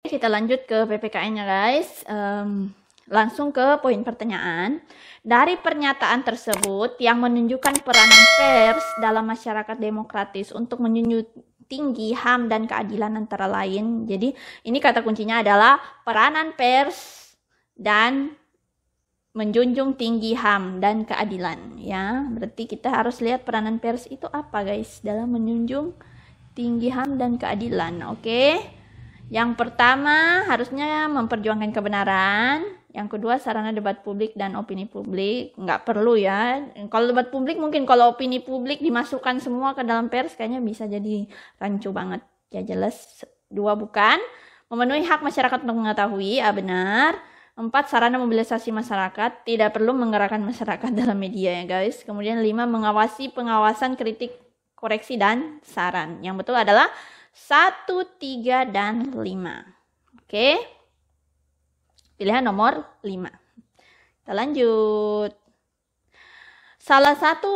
Kita lanjut ke PPKN ya guys. Langsung ke poin pertanyaan. Dari pernyataan tersebut yang menunjukkan peranan pers dalam masyarakat demokratis untuk menjunjung tinggi HAM dan keadilan antara lain. Jadi ini kata kuncinya adalah peranan pers dan menjunjung tinggi HAM dan keadilan ya. Berarti kita harus lihat peranan pers itu apa guys dalam menjunjung tinggi HAM dan keadilan. Oke. Yang pertama harusnya memperjuangkan kebenaran. Yang kedua sarana debat publik dan opini publik. Nggak perlu ya. Kalau debat publik mungkin, kalau opini publik dimasukkan semua ke dalam pers kayaknya bisa jadi rancu banget. Ya jelas. 2 bukan. Memenuhi hak masyarakat untuk mengetahui. Benar. 4 sarana mobilisasi masyarakat. Tidak perlu menggerakkan masyarakat dalam media ya guys. Kemudian 5 mengawasi pengawasan kritik, koreksi dan saran. Yang betul adalah 1, 3, dan 5. Oke. Pilihan nomor 5. Kita lanjut. Salah satu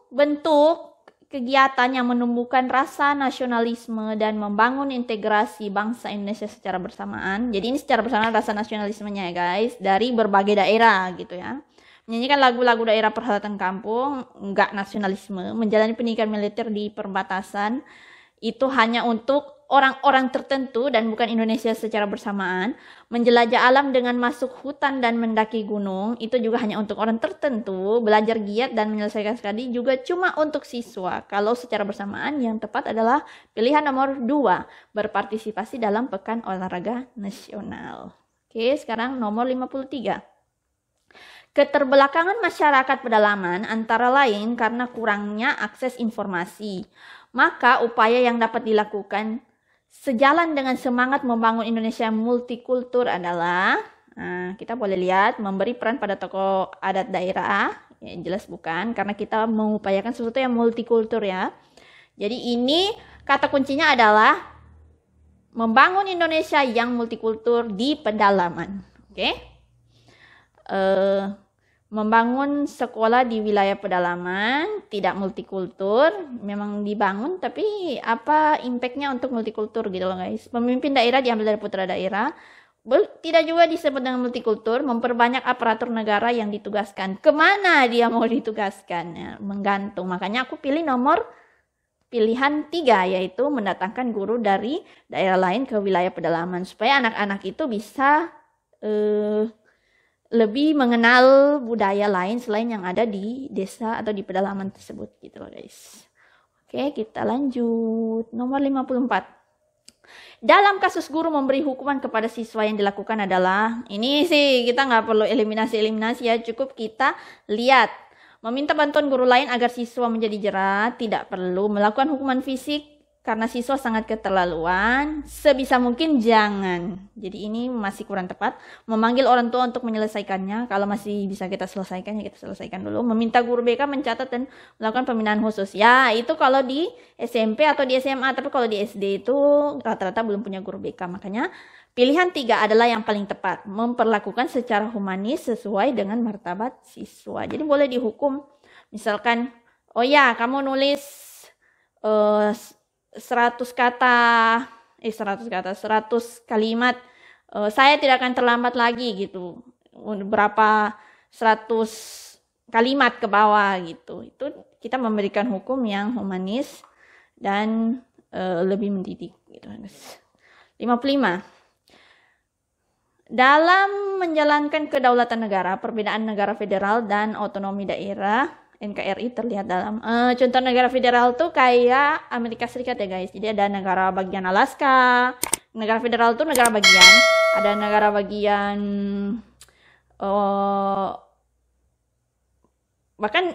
bentuk kegiatan yang menumbuhkan rasa nasionalisme dan membangun integrasi bangsa Indonesia secara bersamaan. Jadi ini secara bersamaan rasa nasionalismenya ya guys. Dari berbagai daerah gitu ya. Menyanyikan lagu-lagu daerah perhelatan kampung. Enggak nasionalisme. Menjalani pendidikan militer di perbatasan. Itu hanya untuk orang-orang tertentu dan bukan Indonesia secara bersamaan. Menjelajah alam dengan masuk hutan dan mendaki gunung, itu juga hanya untuk orang tertentu. Belajar giat dan menyelesaikan studi juga cuma untuk siswa. Kalau secara bersamaan yang tepat adalah pilihan nomor 2, berpartisipasi dalam Pekan Olahraga Nasional. Oke, sekarang nomor 53. Keterbelakangan masyarakat pedalaman antara lain karena kurangnya akses informasi. Maka upaya yang dapat dilakukan sejalan dengan semangat membangun Indonesia multikultur adalah, kita boleh lihat, memberi peran pada tokoh adat daerah. Ya, jelas bukan, karena kita mengupayakan sesuatu yang multikultur ya. Jadi ini kata kuncinya adalah membangun Indonesia yang multikultur di pedalaman. Oke? Membangun sekolah di wilayah pedalaman, tidak multikultur, memang dibangun, tapi apa impactnya untuk multikultur gitu loh guys. Pemimpin daerah diambil dari putra daerah, tidak juga disebut dengan multikultur, memperbanyak aparatur negara yang ditugaskan. Kemana dia mau ditugaskan? Ya, menggantung. Makanya aku pilih nomor pilihan 3, yaitu mendatangkan guru dari daerah lain ke wilayah pedalaman, supaya anak-anak itu bisa lebih mengenal budaya lain selain yang ada di desa atau di pedalaman tersebut gitu loh guys. Oke, kita lanjut. Nomor 54. Dalam kasus guru memberi hukuman kepada siswa yang dilakukan adalah, ini sih kita nggak perlu eliminasi ya, cukup kita lihat. Meminta bantuan guru lain agar siswa menjadi jerat, tidak perlu. Melakukan hukuman fisik karena siswa sangat keterlaluan, sebisa mungkin jangan. Jadi ini masih kurang tepat. Memanggil orang tua untuk menyelesaikannya, kalau masih bisa kita selesaikan ya kita selesaikan dulu. Meminta guru BK mencatat dan melakukan pembinaan khusus. Ya itu kalau di SMP atau di SMA, tapi kalau di SD itu rata-rata belum punya guru BK. Makanya pilihan 3 adalah yang paling tepat. Memperlakukan secara humanis sesuai dengan martabat siswa. Jadi boleh dihukum. Misalkan, oh ya kamu nulis 100 kalimat, saya tidak akan terlambat lagi gitu. Berapa 100 kalimat ke bawah gitu. Itu kita memberikan hukum yang humanis dan lebih mendidik gitu. 55. Dalam menjalankan kedaulatan negara, perbedaan negara federal dan otonomi daerah NKRI terlihat dalam contoh negara federal tuh kayak Amerika Serikat ya guys. Jadi ada negara bagian Alaska. Negara federal tuh negara bagian. Ada negara bagian bahkan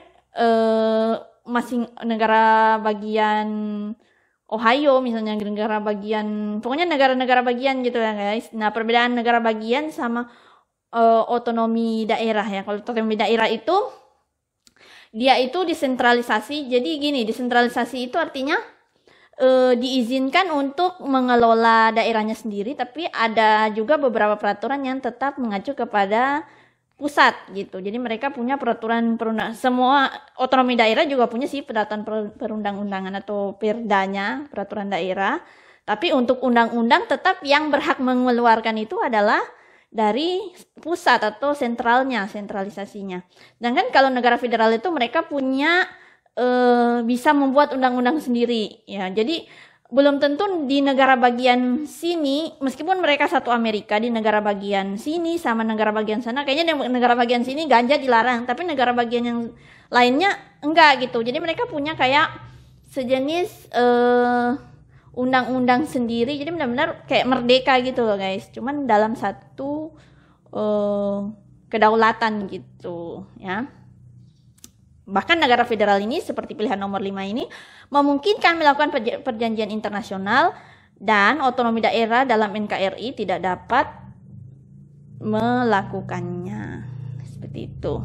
masing negara bagian Ohio misalnya, negara bagian, pokoknya negara-negara bagian gitu ya guys. Nah, perbedaan negara bagian sama otonomi daerah ya. Kalau otonomi daerah itu dia itu desentralisasi. Jadi gini, desentralisasi itu artinya diizinkan untuk mengelola daerahnya sendiri, tapi ada juga beberapa peraturan yang tetap mengacu kepada pusat gitu. Jadi mereka punya peraturan perundang. Semua otonomi daerah juga punya sih peraturan perundang-undangan atau perdanya, peraturan daerah. Tapi untuk undang-undang tetap yang berhak mengeluarkan itu adalah dari pusat atau sentralnya, sentralisasinya. Sedangkan kalau negara federal itu mereka punya bisa membuat undang-undang sendiri ya. Jadi belum tentu di negara bagian sini, meskipun mereka satu Amerika, di negara bagian sini sama negara bagian sana, kayaknya di negara bagian sini ganja dilarang, tapi negara bagian yang lainnya enggak gitu. Jadi mereka punya kayak sejenis undang-undang sendiri, jadi benar-benar kayak merdeka gitu loh guys, cuman dalam satu kedaulatan gitu ya. Bahkan negara federal ini seperti pilihan nomor 5 ini memungkinkan melakukan perjanjian internasional dan otonomi daerah dalam NKRI tidak dapat melakukannya. Seperti itu.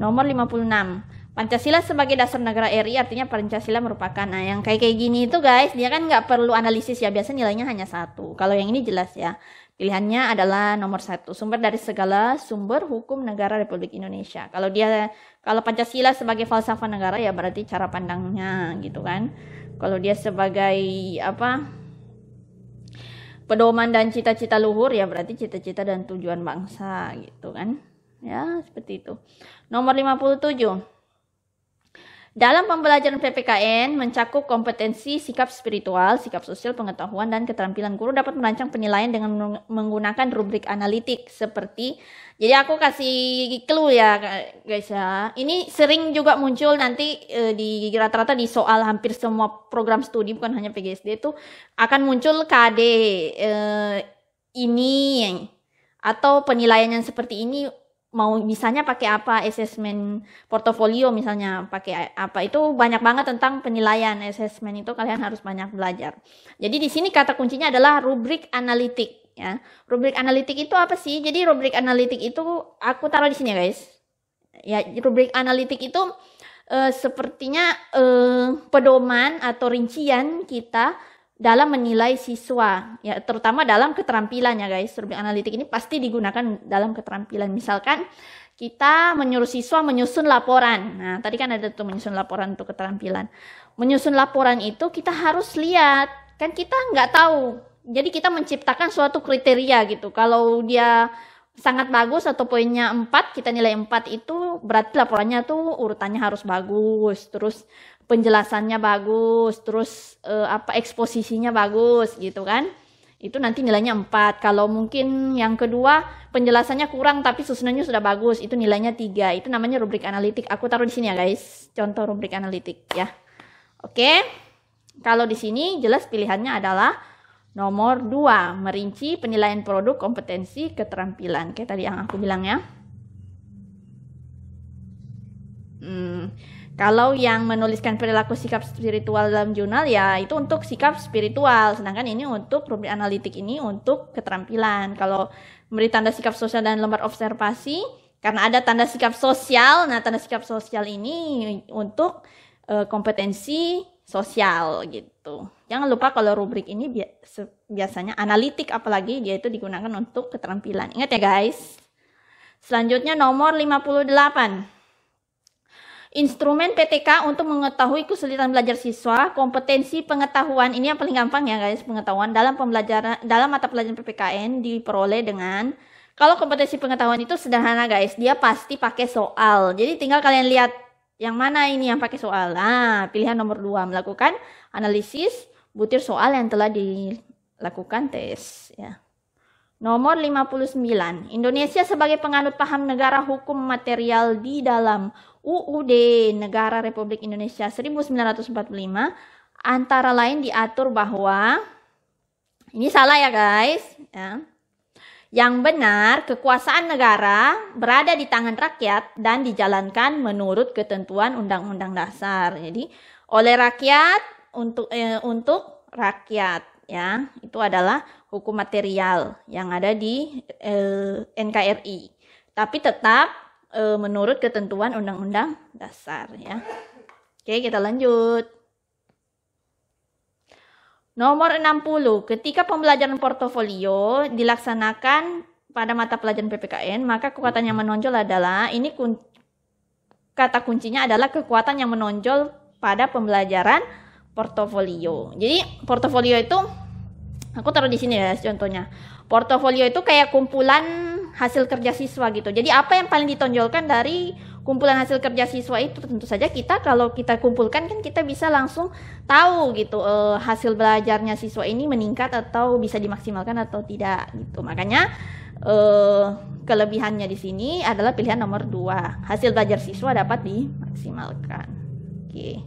Nomor 56. Pancasila sebagai dasar negara RI artinya Pancasila merupakan, nah yang kayak gini itu guys, dia kan nggak perlu analisis ya, biasa nilainya hanya 1. Kalau yang ini jelas ya. Pilihannya adalah nomor 1, sumber dari segala sumber hukum negara Republik Indonesia. Kalau Pancasila sebagai falsafah negara ya berarti cara pandangnya gitu kan. Kalau dia sebagai pedoman dan cita-cita luhur ya berarti cita-cita dan tujuan bangsa gitu kan. Ya, seperti itu. Nomor 57. Dalam pembelajaran PPKN mencakup kompetensi sikap spiritual, sikap sosial, pengetahuan, dan keterampilan guru dapat merancang penilaian dengan menggunakan rubrik analitik seperti, jadi aku kasih clue ya guys ya. Ini sering juga muncul nanti di rata-rata di soal hampir semua program studi, bukan hanya PGSD, itu akan muncul KD ini atau penilaian yang seperti ini. Mau misalnya pakai apa, asesmen portofolio misalnya pakai apa, itu banyak banget tentang penilaian asesmen, itu kalian harus banyak belajar. Jadi di sini kata kuncinya adalah rubrik analitik ya. Rubrik analitik itu apa sih? Jadi rubrik analitik itu aku taruh di sini ya guys. Ya, rubrik analitik itu sepertinya pedoman atau rincian kita dalam menilai siswa, ya terutama dalam keterampilan ya guys. Rubrik analitik ini pasti digunakan dalam keterampilan. Misalkan kita menyuruh siswa menyusun laporan. Nah, tadi kan ada tuh menyusun laporan untuk keterampilan. Menyusun laporan itu kita harus lihat, kan kita nggak tahu. Jadi kita menciptakan suatu kriteria gitu. Kalau dia sangat bagus atau poinnya 4, kita nilai 4, itu berarti laporannya tuh urutannya harus bagus. Terus penjelasannya bagus, terus eksposisinya bagus gitu kan. Itu nanti nilainya 4. Kalau mungkin yang kedua penjelasannya kurang tapi susunannya sudah bagus, itu nilainya 3. Itu namanya rubrik analitik. Aku taruh di sini ya guys, contoh rubrik analitik ya. Oke. Kalau di sini jelas pilihannya adalah nomor 2, merinci penilaian produk, kompetensi, keterampilan. Kayak tadi yang aku bilang ya. Kalau yang menuliskan perilaku sikap spiritual dalam jurnal ya itu untuk sikap spiritual, sedangkan ini untuk rubrik analitik ini untuk keterampilan. Kalau memberi tanda sikap sosial dan lembar observasi, karena ada tanda sikap sosial, nah tanda sikap sosial ini untuk kompetensi sosial gitu. Jangan lupa kalau rubrik ini biasanya analitik, apalagi dia itu digunakan untuk keterampilan. Ingat ya guys. Selanjutnya nomor 58. Instrumen PTK untuk mengetahui kesulitan belajar siswa, kompetensi pengetahuan, ini yang paling gampang ya guys, pengetahuan dalam mata pelajaran PPKN diperoleh dengan, kalau kompetensi pengetahuan itu sederhana guys, dia pasti pakai soal. Jadi tinggal kalian lihat yang mana ini yang pakai soal. Nah, pilihan nomor 2, melakukan analisis butir soal yang telah dilakukan tes ya. Nomor 59, Indonesia sebagai penganut paham negara hukum material di dalam UUD Negara Republik Indonesia 1945 antara lain diatur bahwa, ini salah ya guys ya. Yang benar, kekuasaan negara berada di tangan rakyat dan dijalankan menurut ketentuan Undang-Undang Dasar. Jadi oleh rakyat untuk rakyat ya. Itu adalah hukum material yang ada di NKRI. Tapi tetap menurut ketentuan Undang-Undang Dasar ya. Oke, kita lanjut. Nomor 60, ketika pembelajaran portofolio dilaksanakan pada mata pelajaran PPKN, maka kekuatan yang menonjol adalah, ini kata kuncinya adalah kekuatan yang menonjol pada pembelajaran portofolio. Jadi portofolio itu aku taruh di sini ya contohnya. Portofolio itu kayak kumpulan hasil kerja siswa gitu. Jadi apa yang paling ditonjolkan dari kumpulan hasil kerja siswa itu, tentu saja kita kalau kita kumpulkan kan kita bisa langsung tahu gitu hasil belajarnya siswa ini meningkat atau bisa dimaksimalkan atau tidak gitu. Makanya kelebihannya di sini adalah pilihan nomor 2. Hasil belajar siswa dapat dimaksimalkan. Oke.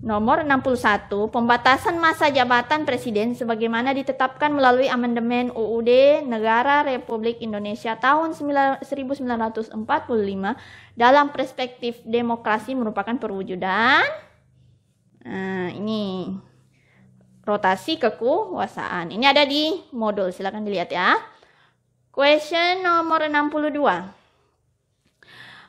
Nomor 61, pembatasan masa jabatan presiden sebagaimana ditetapkan melalui amandemen UUD Negara Republik Indonesia tahun 1945 dalam perspektif demokrasi merupakan perwujudan ini rotasi kekuasaan. Ini ada di modul, silakan dilihat ya. Question nomor 62.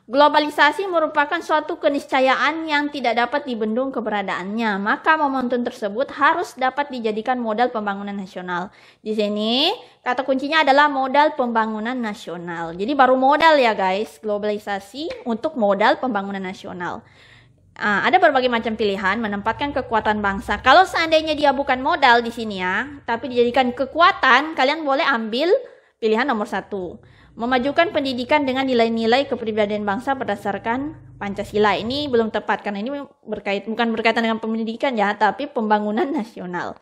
Globalisasi merupakan suatu keniscayaan yang tidak dapat dibendung keberadaannya, maka momentum tersebut harus dapat dijadikan modal pembangunan nasional. Di sini kata kuncinya adalah modal pembangunan nasional. Jadi baru modal ya guys, globalisasi untuk modal pembangunan nasional. Ada berbagai macam pilihan menempatkan kekuatan bangsa. Kalau seandainya dia bukan modal di sini ya, tapi dijadikan kekuatan, kalian boleh ambil pilihan nomor 1. Memajukan pendidikan dengan nilai-nilai kepribadian bangsa berdasarkan Pancasila. Ini belum tepat karena ini bukan berkaitan dengan pendidikan ya, tapi pembangunan nasional.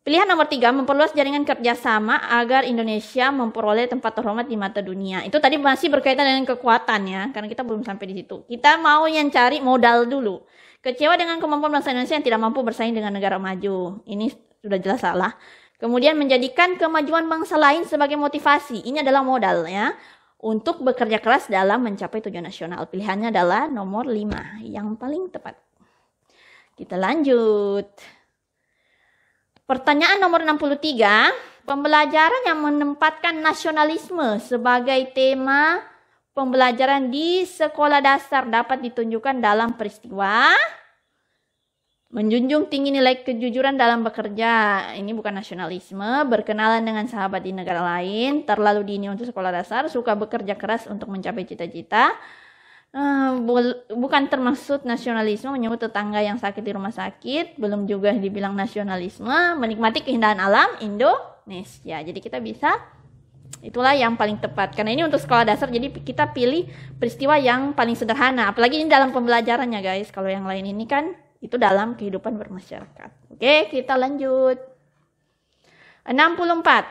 Pilihan nomor 3, memperluas jaringan kerjasama agar Indonesia memperoleh tempat terhormat di mata dunia. Itu tadi masih berkaitan dengan kekuatan ya, karena kita belum sampai di situ. Kita mau yang cari modal dulu. Kecewa dengan kemampuan bangsa Indonesia yang tidak mampu bersaing dengan negara maju. Ini sudah jelas salah. Kemudian menjadikan kemajuan bangsa lain sebagai motivasi. Ini adalah modal ya. Untuk bekerja keras dalam mencapai tujuan nasional. Pilihannya adalah nomor 5. Yang paling tepat. Kita lanjut. Pertanyaan nomor 63. Pembelajaran yang menempatkan nasionalisme sebagai tema pembelajaran di sekolah dasar dapat ditunjukkan dalam peristiwa. Menjunjung tinggi nilai kejujuran dalam bekerja. Ini bukan nasionalisme. Berkenalan dengan sahabat di negara lain. Terlalu dini untuk sekolah dasar. Suka bekerja keras untuk mencapai cita-cita. Bukan termaksud nasionalisme. Menyebut tetangga yang sakit di rumah sakit. Belum juga dibilang nasionalisme. Menikmati keindahan alam Indonesia. Jadi kita bisa. Itulah yang paling tepat. Karena ini untuk sekolah dasar. Jadi kita pilih peristiwa yang paling sederhana. Apalagi ini dalam pembelajarannya guys. Kalau yang lain ini kan. Itu dalam kehidupan bermasyarakat. Oke, kita lanjut. 64.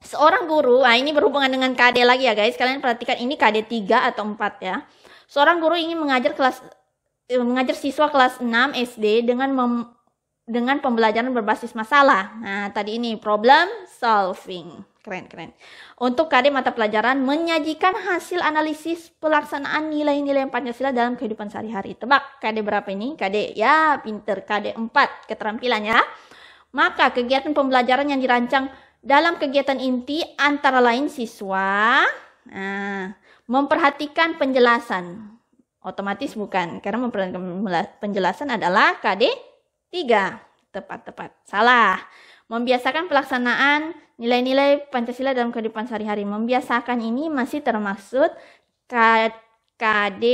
Seorang guru, ini berhubungan dengan KD lagi ya guys. Kalian perhatikan ini KD 3 atau 4 ya. Seorang guru ingin mengajar siswa kelas 6 SD dengan pembelajaran berbasis masalah. Nah, tadi ini problem solving. Keren. Untuk KD mata pelajaran menyajikan hasil analisis pelaksanaan nilai-nilai Pancasila dalam kehidupan sehari-hari. Tebak KD berapa ini? KD ya pinter. KD 4 keterampilannya. Maka kegiatan pembelajaran yang dirancang dalam kegiatan inti antara lain siswa memperhatikan penjelasan. Otomatis bukan. Karena memperhatikan penjelasan adalah KD 3. Tepat. Salah. Membiasakan pelaksanaan nilai-nilai Pancasila dalam kehidupan sehari-hari. Membiasakan ini masih termaksud KD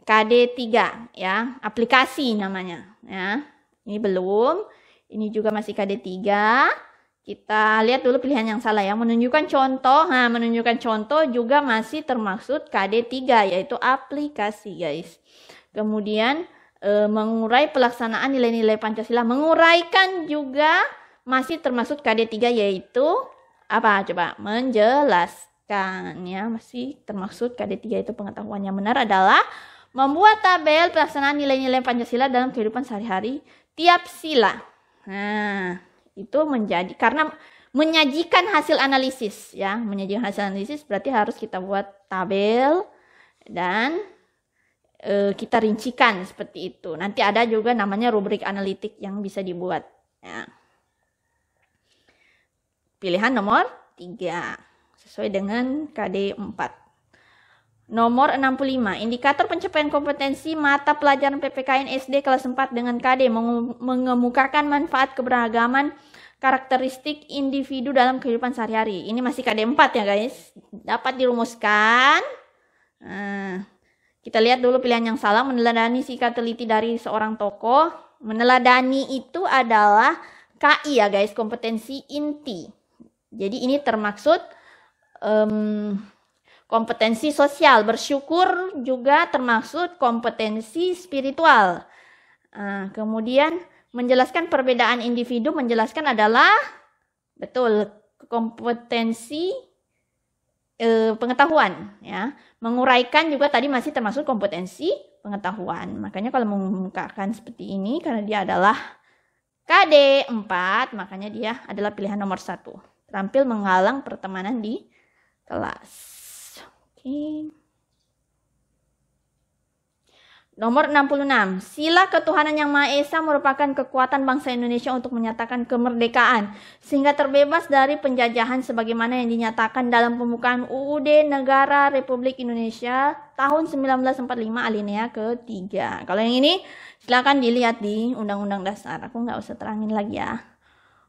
3 ya, aplikasi namanya ya. Ini belum. Ini juga masih KD 3. Kita lihat dulu pilihan yang salah ya. Menunjukkan contoh. Menunjukkan contoh juga masih termaksud KD 3 yaitu aplikasi guys. Kemudian mengurai pelaksanaan nilai-nilai Pancasila. Menguraikan juga masih termasuk KD 3 yaitu apa coba? Menjelaskan ya, masih termaksud KD 3 itu pengetahuan yang benar adalah membuat tabel pelaksanaan nilai-nilai Pancasila dalam kehidupan sehari-hari tiap sila. Nah, itu menjadi karena menyajikan hasil analisis ya, menyajikan hasil analisis berarti harus kita buat tabel dan kita rincikan seperti itu. Nanti ada juga namanya rubrik analitik yang bisa dibuat. Ya. Pilihan nomor 3. Sesuai dengan KD 4. Nomor 65. Indikator pencapaian kompetensi mata pelajaran PPKN SD kelas 4 dengan KD mengemukakan manfaat keberagaman karakteristik individu dalam kehidupan sehari-hari. Ini masih KD 4 ya guys. Dapat dirumuskan. Kita lihat dulu pilihan yang salah. Meneladani sikap teliti dari seorang tokoh. Meneladani itu adalah KI ya guys, kompetensi inti. Jadi ini termaksud kompetensi sosial. Bersyukur juga termaksud kompetensi spiritual. Kemudian menjelaskan perbedaan individu, menjelaskan adalah betul kompetensi pengetahuan ya. Menguraikan juga tadi masih termasuk kompetensi pengetahuan. Makanya kalau mengemukakan seperti ini karena dia adalah KD 4, makanya dia adalah pilihan nomor 1. Terampil menghalang pertemanan di kelas. Oke. Nomor 66. Sila ketuhanan yang Maha Esa merupakan kekuatan bangsa Indonesia untuk menyatakan kemerdekaan sehingga terbebas dari penjajahan sebagaimana yang dinyatakan dalam pembukaan UUD Negara Republik Indonesia tahun 1945 alinea ke-3. Kalau yang ini silakan dilihat di Undang-Undang Dasar. Aku nggak usah terangin lagi ya.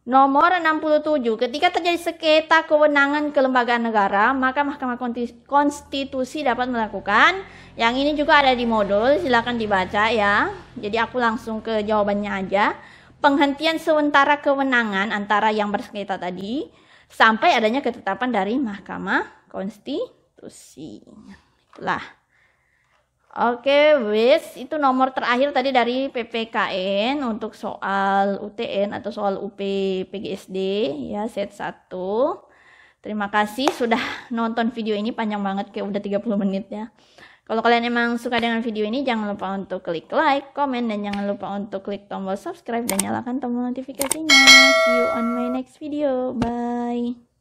Nomor 67. Ketika terjadi sengketa kewenangan kelembagaan negara, maka Mahkamah Konstitusi dapat melakukan. Yang ini juga ada di modul, silakan dibaca ya. Jadi aku langsung ke jawabannya aja. Penghentian sementara kewenangan antara yang bersengketa tadi sampai adanya ketetapan dari Mahkamah Konstitusi. Itulah. Oke, wis itu nomor terakhir tadi dari PPKN untuk soal UTN atau soal UP PGSD ya, set 1. Terima kasih sudah nonton video ini, panjang banget kayak udah 30 menit ya. Kalau kalian emang suka dengan video ini, jangan lupa untuk klik like, komen, dan jangan lupa untuk klik tombol subscribe dan nyalakan tombol notifikasinya. See you on my next video. Bye.